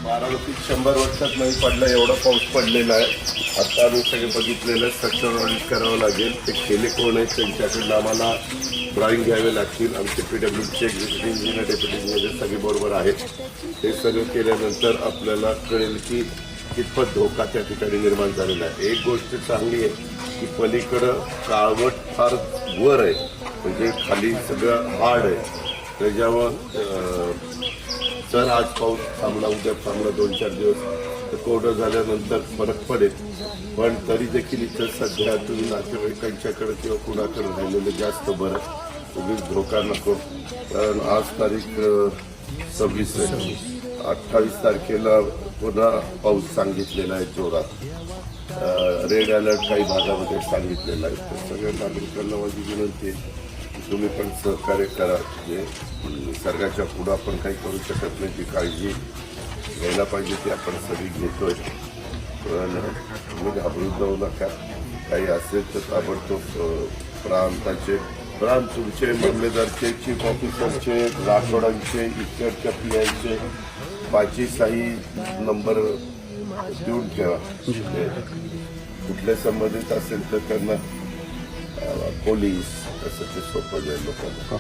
बारामतीत 100 वर्षात नाही पडला एवढा पाऊस पडलेला आहे. आता आम्ही सगळे बघितलेलं स्ट्रक्चर ऑडिट करावं लागेल. ते केले कोण आहेत त्यांच्याकडून आम्हाला ड्रॉइंग घ्यावे लागतील. आमचे PWDचे एक्झिक्युटिव्ह इंजिनियर डेप्युटी इंजिनियर सगळे बरोबर आहेत. ते सगळं केल्यानंतर आपल्याला कळेल की कितपत धोका त्या ठिकाणी निर्माण झालेला आहे. एक गोष्ट चांगली आहे की पलीकडं काळवट फार वर आहे, म्हणजे खाली सगळं हाड आहे. त्याच्यावर जर आज पाऊस थांबला, उद्या थांबला 2-4 दिवस तर कोरडं झाल्यानंतर फरक पडेल. पण तरी देखील इथं सध्या तुम्ही नातेवाईकांच्याकडे किंवा कुणाकडे राहिलेलं जास्त बरं. उगीच धोका नको. कारण आज तारीख 26 आहे. 28 तारखेला पुन्हा पाऊस सांगितलेला आहे जोरात. रेड अलर्ट काही भागामध्ये सांगितलेला आहे. तर सगळ्या नागरिकांना माझी विनंती आहे की तुम्ही पण सहकार्य करा. जे निसर्गाच्या पुढं आपण काही करू शकत नाही, ती काळजी घ्यायला पाहिजे ती आपण सगळी घेतोय. पण तुम्ही घाबरून जाऊ नका. काही असेल तर ताबडतोब प्रांताचे तुमचे मामलेदारचे, चीफ ऑफिसरचे, राठोडांचे, इकडच्या PIचे 5ही नंबर देऊन ठेवा. कुठल्या संबंधित असेल तर त्यांना पोलीस असं ते सोपं जाईल लोकांना.